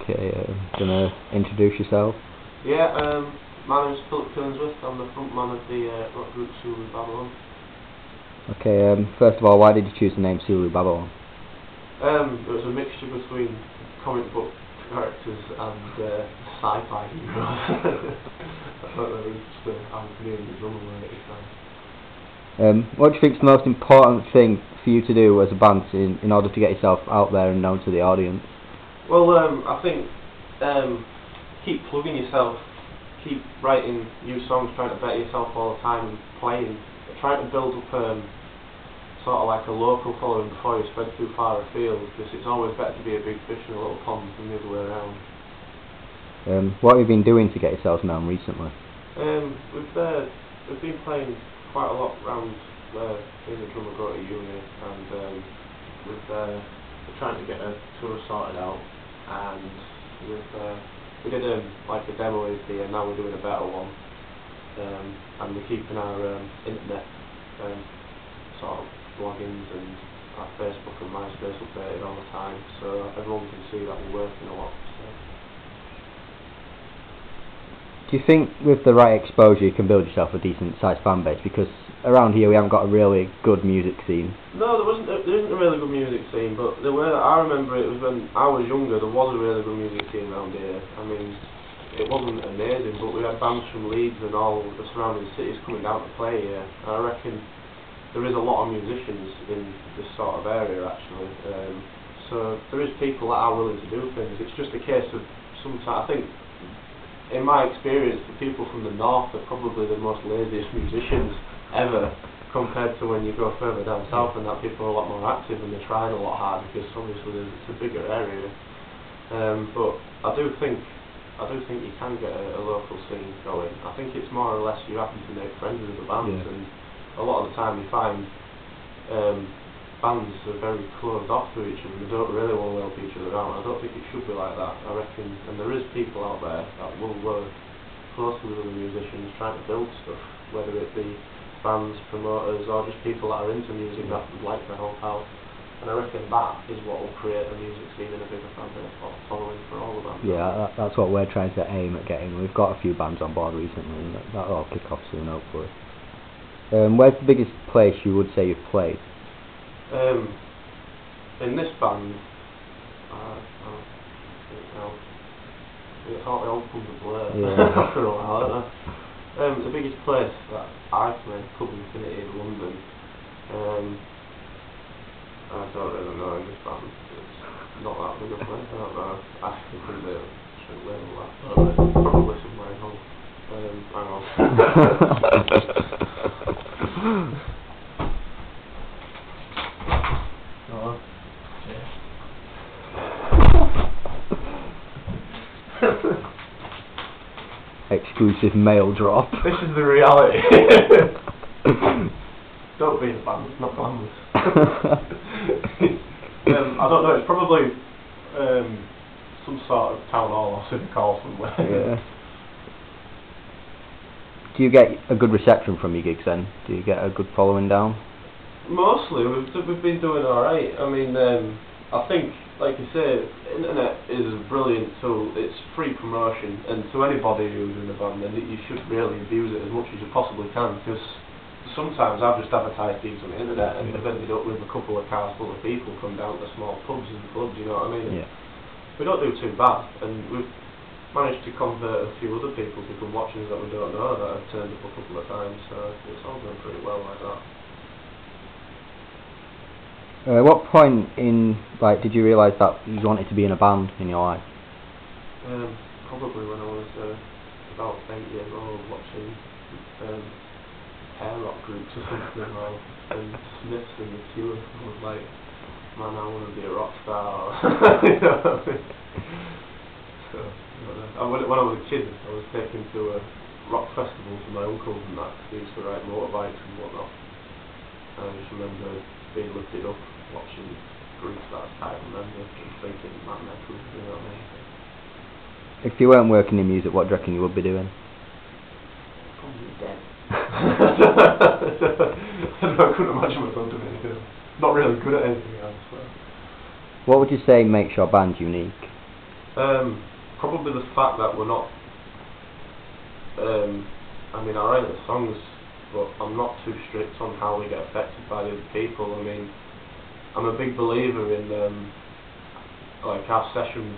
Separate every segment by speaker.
Speaker 1: Okay, gonna introduce yourself?
Speaker 2: Yeah, my name's Philip Killingsworth. I'm the frontman of the rock group Sulu Babylon.
Speaker 1: Okay, first of all, why did you choose the name Sulu Babylon?
Speaker 2: It was a mixture between comic book characters and sci-fi heroes. I thought that was just me and the drummer were at the time.
Speaker 1: What do you think is the most important thing for you to do as a band in order to get yourself out there and known to the audience?
Speaker 2: Well, I think keep plugging yourself, keep writing new songs, trying to better yourself all the time and playing, trying to build up sort of like a local following before you spread too far afield, because it's always better to be a big fish in a little pond than the other way around.
Speaker 1: What have you been doing to get yourselves known recently?
Speaker 2: We've been playing quite a lot around where me and the drummer go to uni, and we're trying to get a tour sorted out, and we did like a demo EP, and now we're doing a better one, and we're keeping our internet sort of bloggings and our Facebook and MySpace updated all the time, so everyone can see that we're working a lot. So.
Speaker 1: Do you think with the right exposure you can build yourself a decent sized fan base? Because around here we haven't got a really good music scene.
Speaker 2: No, there isn't a really good music scene, but the way that I remember it was when I was younger, there was a really good music scene around here. I mean, it wasn't amazing, but we had bands from Leeds and all the surrounding cities coming down to play here. And I reckon there is a lot of musicians in this sort of area actually. So there is people that are willing to do things. It's just a case of sometimes, I think, in my experience, the people from the north are probably the most laziest musicians ever, compared to when you go further down south, and that people are a lot more active and they're trying a lot harder, because obviously it's a bigger area. But I do think you can get a local scene going. I think it's more or less you happen to make friends with the bands, and a lot of the time you find bands are very closed off to each other. They don't really want to help each other out. I don't think it should be like that. I reckon, and there is people out there that will work closely with other musicians trying to build stuff, whether it be bands, promoters, or just people that are into music that would like to help out. And I reckon that is what will create a music scene and a bigger fan base following for all the bands.
Speaker 1: Yeah, that's what we're trying to aim at getting. We've got a few bands on board recently, and that'll all kick off soon, hopefully. Where's the biggest place you would say you've played?
Speaker 2: In this band, it's all comes to blur after a while, don't the biggest place that I've played, Club Infinity in London. I don't really know in this band. It's not that big a place. I don't know. I couldn't do it. Should label that. Probably somewhere in home. Hang on.
Speaker 1: Exclusive mail drop.
Speaker 2: This is the reality. Don't be a band, it's not glamorous. I don't know, it's probably some sort of town hall or civic hall somewhere.
Speaker 1: Yeah. Do you get a good reception from your gigs then? Do you get a good following down?
Speaker 2: Mostly, we've been doing alright. I mean, I think, like you say, internet is a brilliant tool. It's free promotion, and to anybody who's in the band, then you should really abuse it as much as you possibly can, because sometimes I've just advertised gigs on the internet and they've ended up with a couple of cars full of people come down to small pubs and clubs, you know what I mean?
Speaker 1: Yeah.
Speaker 2: We don't do too bad, and we've managed to convert a few other people to come watching us that we don't know that have turned up a couple of times, so it's all going pretty well like that.
Speaker 1: At what point did you realise that you wanted to be in a band in your life?
Speaker 2: Probably when I was about 8 years old, watching hair rock groups or something, and Smiths and the Cure. I was like, man, I want to be a rock star. You know what I mean? So, when I was a kid, I was taken to a rock festival for my uncles and that. They used to ride motorbikes and whatnot. And I just remember being lifted up, watching groups that I remember, and thinking, man, they're cool, you know what I mean?
Speaker 1: If you weren't working in music, what do you reckon you would be doing?
Speaker 2: Probably dead. I couldn't imagine myself doing anything else. Not really good at anything else. So.
Speaker 1: What would you say makes your band unique?
Speaker 2: Probably the fact that we're not. I mean, I write the songs, but I'm not too strict on how we get affected by the other people. I mean, I'm a big believer in like our session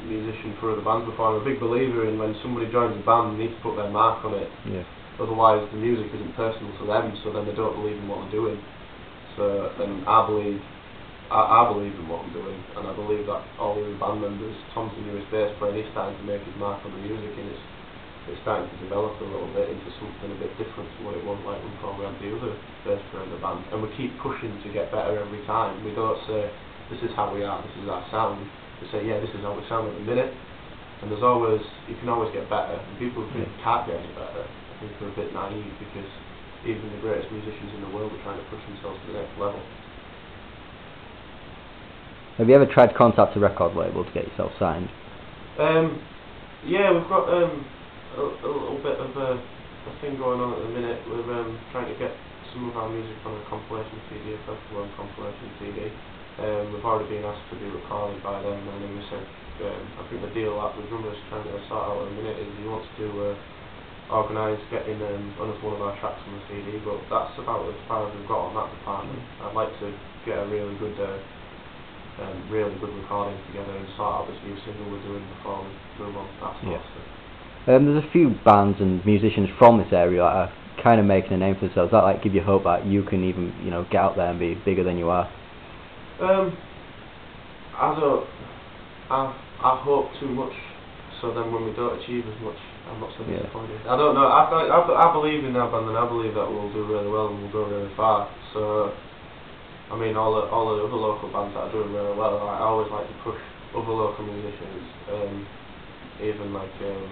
Speaker 2: musician for other bands before. I'm a big believer in when somebody joins a band, they need to put their mark on it.
Speaker 1: Yeah.
Speaker 2: Otherwise, the music isn't personal to them, so then they don't believe in what they're doing. So, and I believe in what I'm doing, and I believe that all the other band members, Tom's the newest bass player, he's starting to make his mark on the music, and it's starting to develop a little bit into something a bit different to what it was like when Paul had the other bass player in the band. And we keep pushing to get better every time. We don't say, this is how we are, this is our sound. We say, yeah, this is how we sound at the minute. And there's always, you can always get better. And people who think can't get any better, I think they're a bit naive, because even the greatest musicians in the world are trying to push themselves to the next level.
Speaker 1: Have you ever tried to contact a record label to get yourself signed?
Speaker 2: Yeah, we've got a little bit of a thing going on at the minute. We're trying to get some of our music on a compilation CD, a festival and compilation CD. We've already been asked to be recorded by them, and then we said, I think the deal that the drummer's trying to sort out at the minute is he wants to organise getting one of our tracks on the CD, but that's about as far as we've got on that department. I'd like to get a really good recording together and sort out this new single we're doing before we move on to that sort of stuff.
Speaker 1: There's a few bands and musicians from this area that are kind of making a name for themselves. That like give you hope that you can even get out there and be bigger than you are.
Speaker 2: I hope too much, so then when we don't achieve as much, I'm not so disappointed. I don't know. I believe in that band, and I believe that we'll do really well and we'll go really far. So, I mean, all the other local bands that are doing really well, I always like to push other local musicians. Even like we're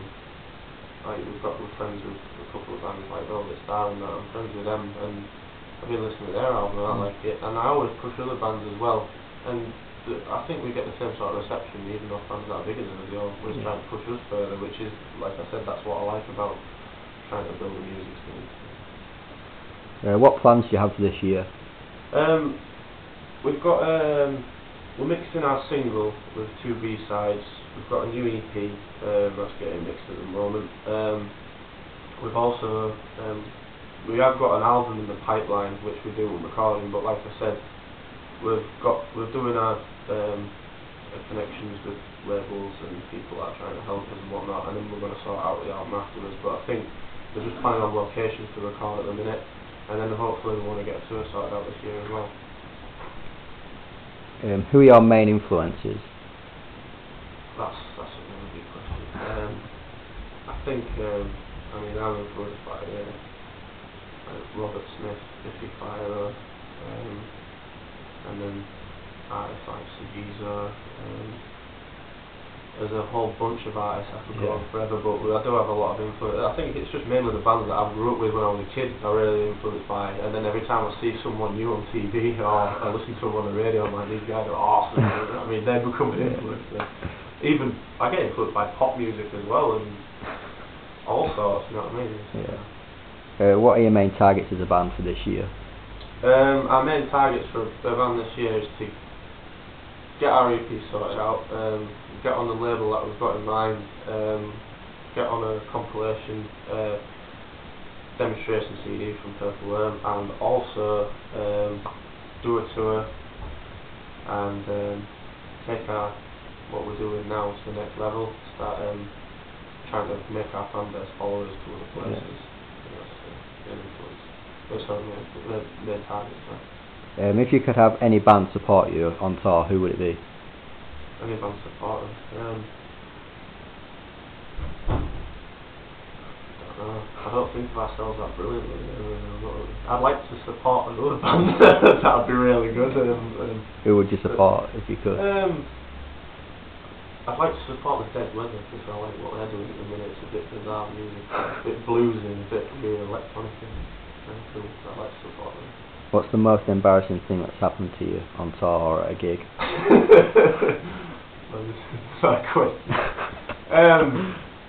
Speaker 2: friends with a couple of bands like Velvet Star, and I'm friends with them, and I've been listening to their album and I like it, and I always push other bands as well, and I think we get the same sort of reception even off bands that are bigger than us. They always try to push us further, which is, like I said, that's what I like about trying to build a music scene.
Speaker 1: What plans do you have for this year?
Speaker 2: We've got we're mixing our single with 2 B-sides. We've got a new EP that's getting mixed at the moment. We've also we have got an album in the pipeline which we do with recording, but like I said, we're doing our connections with labels and people that are trying to help us and whatnot, and then we're going to sort out the album afterwards. But I think we're just planning on locations to record at the minute, and then hopefully we want to get a tour sorted out this year as well.
Speaker 1: Who are your main influences?
Speaker 2: That's a really big question. I think I'm influenced by Robert Smith, Biffy Clyro, and then artists like Sugizo. There's a whole bunch of artists I could go on forever, but I do have a lot of influence. I think it's just mainly the bands that I grew up with when I was a kid I'm really influenced by, and then every time I see someone new on TV or I listen to them on the radio, I'm like, these guys are awesome. I mean, they become an influence. Even I get influenced by pop music as well, and all sorts, you know what I mean?
Speaker 1: What are your main targets as a band for this year?
Speaker 2: Our main targets for the band this year is to get our EP sorted out, get on the label that we've got in mind, get on a compilation demonstration CD from Purple Worm, and also do a tour and take what we're doing now to the next level, start trying to make our fan base followers to other places. That's the main target.
Speaker 1: If you could have any band support you on tour, who would it be?
Speaker 2: Any band support us? I don't think of ourselves that brilliantly. I'd like to support another band. That'd be really good.
Speaker 1: Who would you support if you could?
Speaker 2: I'd like to support the Dead Weather because I like what they're doing at the minute. It's a bit bizarre music, a bit bluesy and a bit weird electronic. Cool. So I'd like to support them.
Speaker 1: What's the most embarrassing thing that's happened to you on tour or at a gig?
Speaker 2: Fair question.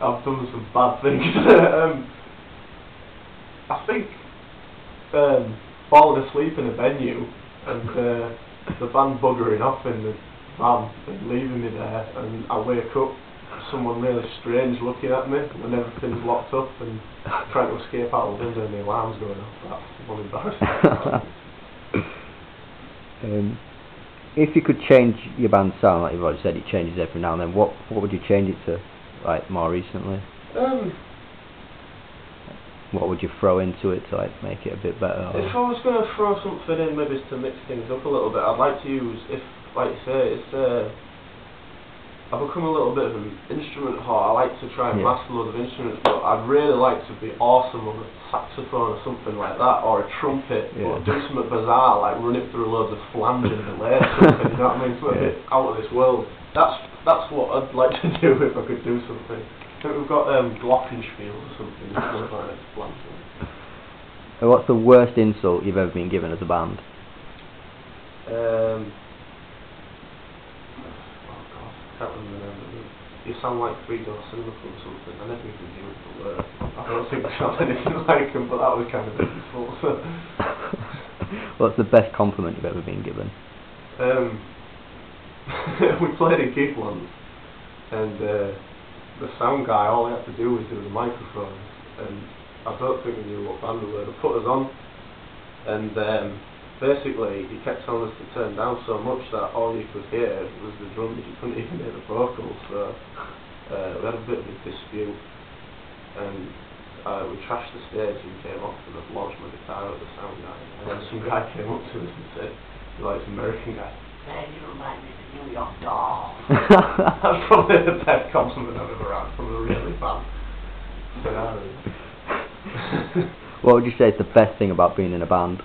Speaker 2: I've done some bad things. I think falling asleep in a venue and the band buggering off in the van and leaving me there, and I wake up, someone really strange looking at me, and everything's locked up, and trying to escape out the window and the alarm's going off. That's one embarrassing.
Speaker 1: If you could change your band's sound, like you've already said, it changes every now and then, what would you change it to, like, more recently? What would you throw into it to, like, make it a bit better? Or?
Speaker 2: If I was going to throw something in, maybe to mix things up a little bit, I'd like to use, if, like you say, I've become a little bit of an instrument whore. I like to try and master loads of instruments, but I'd really like to be awesome on a saxophone or something like that, or a trumpet, or do something bizarre, like run it through loads of flange and delay or something, you know what I mean? Something out of this world. That's what I'd like to do if I could do something. I think we've got glockenspiel or something.
Speaker 1: What's the worst insult you've ever been given as a band?
Speaker 2: Oh God, I can't remember. You sound like 3-door cinema or something. I never even knew the word. I don't think I sound anything like them, but that was kind of an insult.
Speaker 1: What's the best compliment you've ever been given?
Speaker 2: We played a gig once, and the sound guy, all he had to do was do the microphone, and I don't think we knew what band we were. They put us on, and basically he kept telling us to turn down so much that all you could hear was the drums. You couldn't even hear the vocals. So we had a bit of a dispute, and we trashed the stage and came off and I've launched my guitar at the sound guy, and then some guy came up to us and said, like this American guy, "Man, you remind me of the New York Dolls." That's probably the best compliment I've ever had from a really fan.
Speaker 1: What would you say is the best thing about being in a band?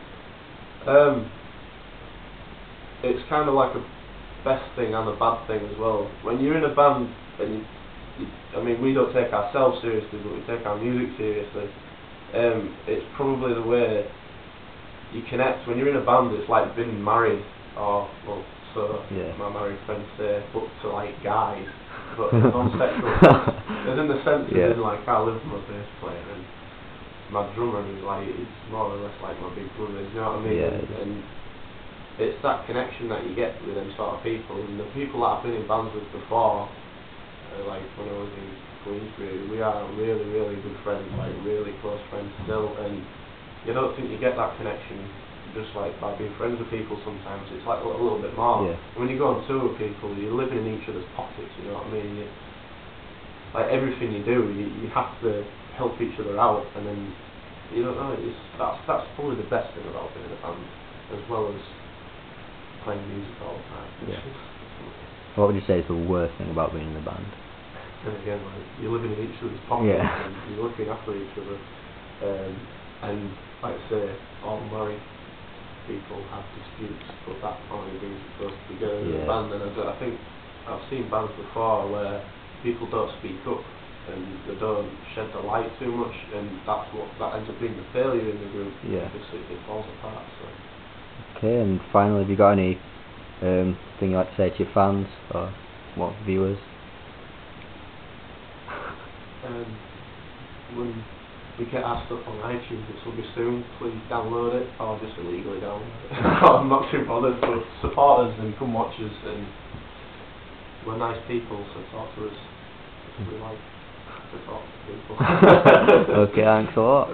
Speaker 2: It's kind of like a best thing and a bad thing as well. When you're in a band, and I mean, we don't take ourselves seriously, but we take our music seriously. It's probably the way you connect. When you're in a band, it's like being married, or well, so my married friends say, but to like guys, but non-sexual. As in the sense that like I live with my bass player and my drummer is like, it's more or less like my big brother, you know what I mean? And it's that connection that you get with them sort of people, and the people that I've been in bands with before, like when I was in Queensbury, we are really, really good friends, like really close friends still, and you don't think you get that connection just like by being friends with people sometimes. It's like a little bit more. When you go on tour with people, you're living in each other's pockets, you know what I mean? Like everything you do, you have to help each other out, and then you don't know. That's probably the best thing about being in a band, as well as playing music all the time.
Speaker 1: What would you say is the worst thing about being in a band?
Speaker 2: And again, like you're living in each other's pockets, and you're looking after each other, and like I say, all married people have disputes, but that only brings you closer together in a band. And I think I've seen bands before where people don't speak up and they don't shed the light too much, and that ends up being the failure in the group. Because it falls apart. So.
Speaker 1: Okay, and finally, have you got any thing you'd like to say to your fans or what viewers?
Speaker 2: When we get our stuff on iTunes, which will be soon, please download it, or just illegally download it. I'm not too bothered, but support us and come watch us, and we're nice people, so talk to us. We like to talk to people.
Speaker 1: Okay, thanks a lot.